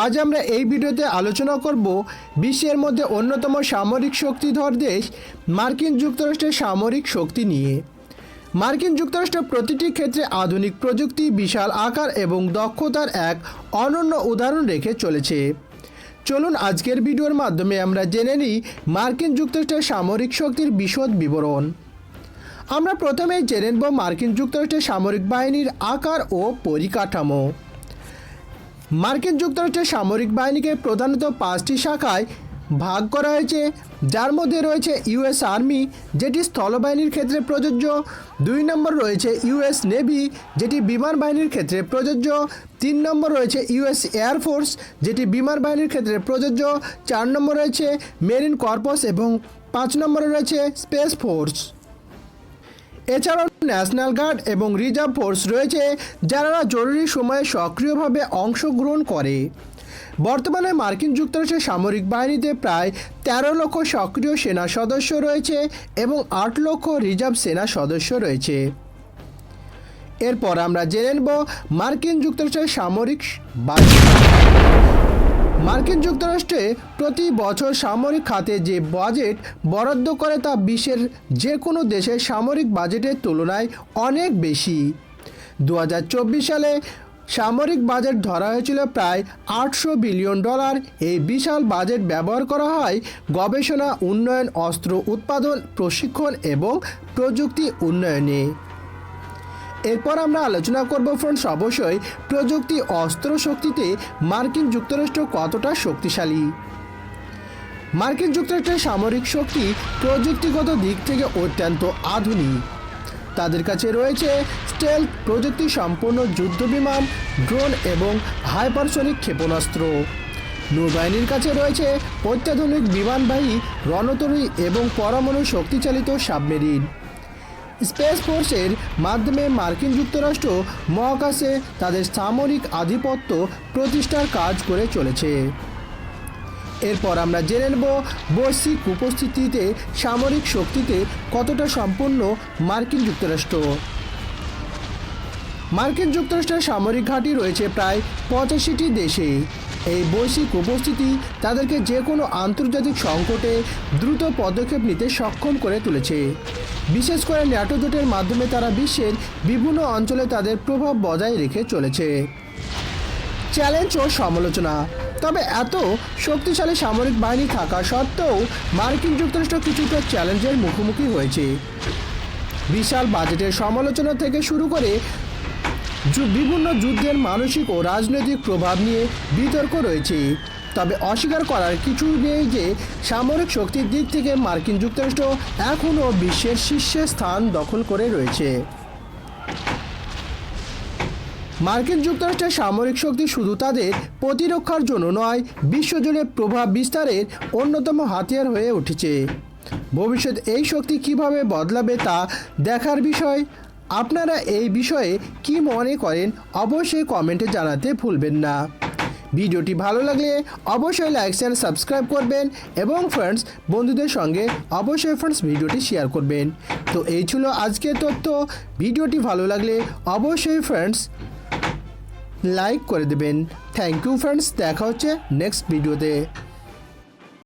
আজ আমরা এই ভিডিওতে আলোচনা করব বিশ্বের মধ্যে অন্যতম সামরিক শক্তিধর দেশ মার্কিন যুক্তরাষ্ট্রের সামরিক শক্তি নিয়ে। মার্কিন যুক্তরাষ্ট্র প্রতিটি ক্ষেত্রে আধুনিক প্রযুক্তি, বিশাল আকার এবং দক্ষতার এক অনন্য উদাহরণ রেখে চলেছে। চলুন আজকের ভিডিওর মাধ্যমে আমরা জেনে নিই মার্কিন যুক্তরাষ্ট্রের সামরিক শক্তির বিশদ বিবরণ। আমরা প্রথমেই জেনে নেব মার্কিন যুক্তরাষ্ট্রের সামরিক বাহিনীর আকার ও পরিকাঠামো। মার্কিন যুক্তরাষ্ট্রের সামরিক বাহিনীকে প্রধানত 5টি শাখায় ভাগ করা হয়েছে, যার মধ্যে রয়েছে ইউএস আর্মি, যেটি স্থলবাহিনীর ক্ষেত্রে প্রযোজ্য। 2 নম্বর রয়েছে ইউএস নেভি, যেটি বিমান বাহিনীর ক্ষেত্রে প্রযোজ্য। 3 নম্বর রয়েছে ইউএস এয়ারফোর্স, যেটি বিমান বাহিনীর ক্ষেত্রে প্রযোজ্য। 4 নম্বর রয়েছে মেরিন কর্পস এবং 5 নম্বরে রয়েছে স্পেস ফোর্স। এছাড়াও ন্যাশনাল গার্ড এবং রিজার্ভ ফোর্স রয়েছে, যারা জরুরি সময়ে সক্রিয়ভাবে অংশগ্রহণ করে। বর্তমানে মার্কিন যুক্তরাষ্ট্রের সামরিক বাহিনীতে প্রায় 13 লক্ষ সক্রিয় সেনা সদস্য রয়েছে এবং 8 লক্ষ রিজার্ভ সেনা সদস্য রয়েছে। এরপর আমরা জেনে নেব মার্কিন যুক্তরাষ্ট্রের সামরিক বাজেট। মার্কিন যুক্তরাষ্ট্রে প্রতি বছর সামরিক খাতে যে বাজেট বরাদ্দ করে তা বিশ্বের যে কোনো দেশের সামরিক বাজেটের তুলনায় অনেক বেশি। 2024 সালে সামরিক বাজেট ধরা হয়েছিল প্রায় $800 বিলিয়ন। এই বিশাল বাজেট ব্যবহার করা হয় গবেষণা, উন্নয়ন, অস্ত্র উৎপাদন, প্রশিক্ষণ এবং প্রযুক্তি উন্নয়নে। এরপর আমরা আলোচনা করব ফ্রেন্ডস অবশ্যই প্রযুক্তি অস্ত্র শক্তিতে মার্কিন যুক্তরাষ্ট্র কতটা শক্তিশালী। মার্কিন যুক্তরাষ্ট্রের সামরিক শক্তি প্রযুক্তিগত দিক থেকে অত্যন্ত আধুনিক। তাদের কাছে রয়েছে স্টেলথ প্রযুক্তি সম্পন্ন যুদ্ধবিমান, ড্রোন এবং হাইপারসনিক ক্ষেপণাস্ত্র। নৌবাহিনীর কাছে রয়েছে অত্যাধুনিক বিমানবাহী রণতরী এবং পরমাণু শক্তিচালিত সাবমেরিন। স্পেস ফোর্সের মাধ্যমে মার্কিন যুক্তরাষ্ট্র মহাকাশে তাদের সামরিক আধিপত্য প্রতিষ্ঠার কাজ করে চলেছে। এরপর আমরা জেনে নেব বৈশ্বিক উপস্থিতিতে সামরিক শক্তিতে কতটা সম্পূর্ণ মার্কিন যুক্তরাষ্ট্র। মার্কিন যুক্তরাষ্ট্রের সামরিক ঘাঁটি রয়েছে প্রায় 85টি দেশে। এই বৈশ্বিক উপস্থিতি তাদেরকে যে কোনো আন্তর্জাতিক সংকটে দ্রুত পদক্ষেপ নিতে সক্ষম করে তুলেছে। বিশেষ করে ন্যাটো জোটের মাধ্যমে তারা বিশ্বের বিভিন্ন অঞ্চলে তাদের প্রভাব বজায় রেখে চলেছে। চ্যালেঞ্জ ও সমালোচনা। তবে এত শক্তিশালী সামরিক বাহিনী থাকা সত্ত্বেও মার্কিন যুক্তরাষ্ট্র কিছুটা চ্যালেঞ্জের মুখোমুখি হয়েছে। বিশাল বাজেটের সমালোচনা থেকে শুরু করে বিভিন্ন যুদ্ধের মানসিক ও রাজনৈতিক প্রভাব নিয়ে বিতর্ক রয়েছে। তবে অস্বীকার করার কিছু নেই যে সামরিক শক্তির দিক থেকে মার্কিন যুক্তরাষ্ট্র এখনও বিশ্বের শীর্ষে স্থান দখল করে রয়েছে। মার্কিন যুক্তরাষ্ট্রের সামরিক শক্তি শুধু তাদের প্রতিরক্ষার জন্য নয়, বিশ্বজুড়ে প্রভাব বিস্তারের অন্যতম হাতিয়ার হয়ে উঠেছে। ভবিষ্যতে এই শক্তি কিভাবে বদলাবে তা দেখার বিষয়। আপনারা এই বিষয়ে কি মনে করেন অবশ্যই কমেন্টে জানাতে ভুলবেন না। ভিডিওটি ভালো লাগলে অবশ্যই লাইক শেয়ার সাবস্ক্রাইব করবেন এবং ফ্রেন্ডস বন্ধুদের সঙ্গে অবশ্যই ভিডিওটি শেয়ার করবেন। তো এই ছিল আজকের তথ্য। ভিডিওটি ভালো লাগলে অবশ্যই ফ্রেন্ডস লাইক করে দেবেন। থ্যাংক ইউ ফ্রেন্ডস, দেখা হচ্ছে নেক্সট ভিডিওতে।